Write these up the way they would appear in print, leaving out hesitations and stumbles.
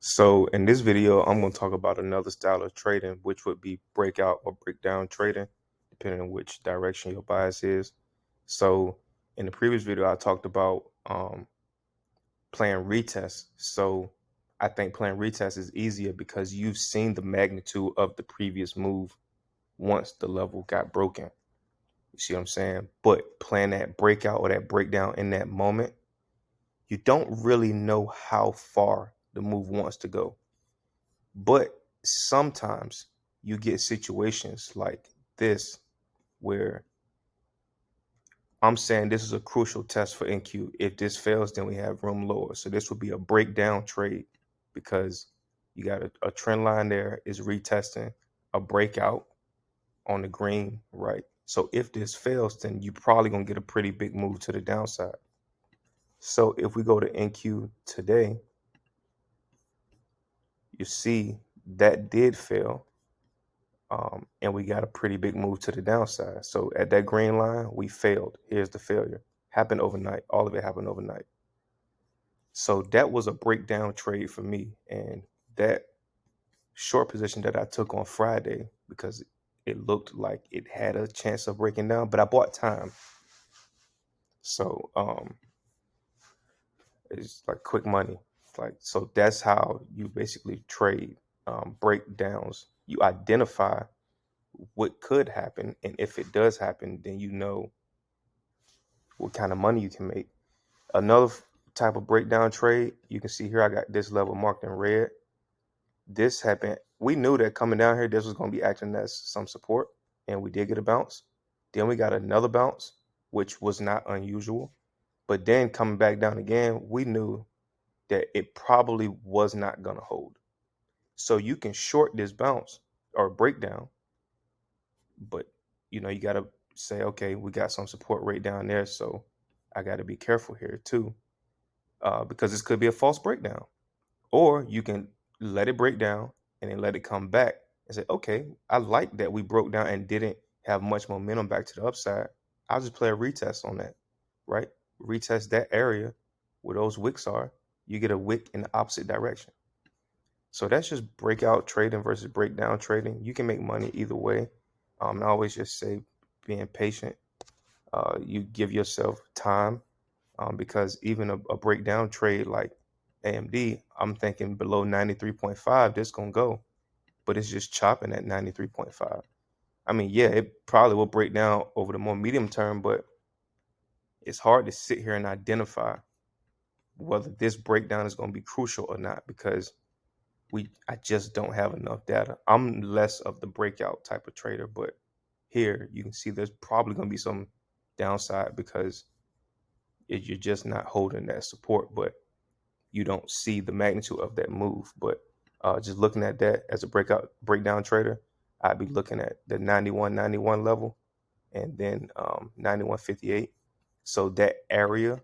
So in this video, I'm going to talk about another style of trading, which would be breakout or breakdown trading, depending on which direction your bias is. So in the previous video, I talked about playing retests. So I think playing retests is easier because you've seen the magnitude of the previous move once the level got broken. You see what I'm saying? But playing that breakout or that breakdown in that moment, you don't really know how far the move wants to go. But sometimes you get situations like this where I'm saying this is a crucial test for NQ. If this fails, then we have room lower. So this would be a breakdown trade because you got a trend line there is retesting a breakout on the green, right? So if this fails, then you're probably going to get a pretty big move to the downside. So if we go to NQ today, you see that did fail. And we got a pretty big move to the downside. So at that green line, we failed. Here's the failure. Happened overnight. All of it happened overnight. So that was a breakdown trade for me. And that short position that I took on Friday, because it looked like it had a chance of breaking down, but I bought time. So it's like quick money. So that's how you basically trade breakdowns. You identify what could happen, and if it does happen, then you know what kind of money you can make. Another type of breakdown trade, you can see here I got this level marked in red. This happened. We knew that coming down here, this was going to be acting as some support, and we did get a bounce. Then we got another bounce, which was not unusual. But then coming back down again, we knew that it probably was not going to hold. So you can short this bounce or breakdown, but you got to say, okay, we got some support right down there, so I got to be careful here too, because this could be a false breakdown. Or you can let it break down and then let it come back and say, okay, I like that we broke down and didn't have much momentum back to the upside. I'll just play a retest on that, right? Retest that area where those wicks are. You get a wick in the opposite direction. So that's just breakout trading versus breakdown trading. You can make money either way. I always just say being patient. You give yourself time, because even a breakdown trade like AMD, I'm thinking below 93.5, this going to go. But it's just chopping at 93.5. I mean, yeah, it probably will break down over the more medium term, but it's hard to sit here and identify whether this breakdown is going to be crucial or not because I just don't have enough data. I'm less of the breakout type of trader, but here you can see there's probably going to be some downside because you're just not holding that support, but you don't see the magnitude of that move. But just looking at that as a breakdown trader, I'd be looking at the 91.91 level and then 91.58. So that area,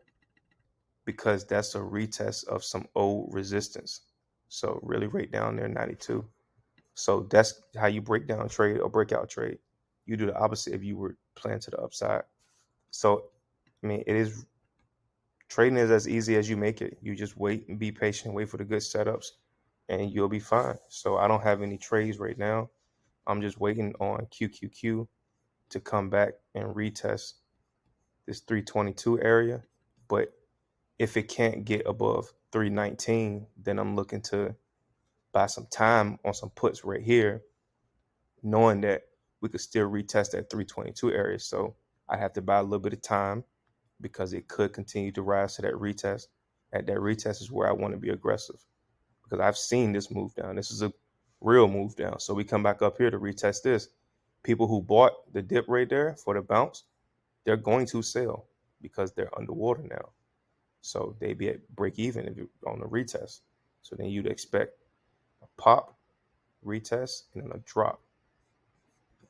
because that's a retest of some old resistance. So really right down there, 92. So that's how you break down trade or breakout trade. You do the opposite if you were playing to the upside. So, I mean, trading is as easy as you make it. You just wait and be patient, wait for the good setups, and you'll be fine. So I don't have any trades right now. I'm just waiting on QQQ to come back and retest this 322 area. But if it can't get above 319, then I'm looking to buy some time on some puts right here, knowing that we could still retest that 322 area. So I have to buy a little bit of time because it could continue to rise to that retest. At that retest is where I want to be aggressive because I've seen this move down. This is a real move down. So we come back up here to retest this. People who bought the dip right there for the bounce, they're going to sell because they're underwater now. So they be at break even if you're on the retest. So then you'd expect a pop, retest, and then a drop.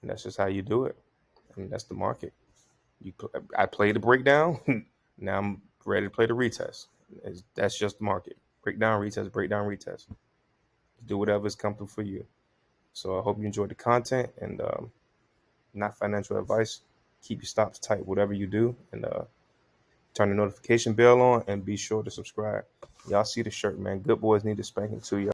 And that's just how you do it. I mean, that's the market. I played the breakdown. Now I'm ready to play the retest. That's just the market. Breakdown, retest, breakdown, retest. Do whatever's comfortable for you. So I hope you enjoyed the content and not financial advice. Keep your stops tight, whatever you do, and turn the notification bell on and be sure to subscribe. Y'all see the shirt, man. Good boys need a spanking too, y'all.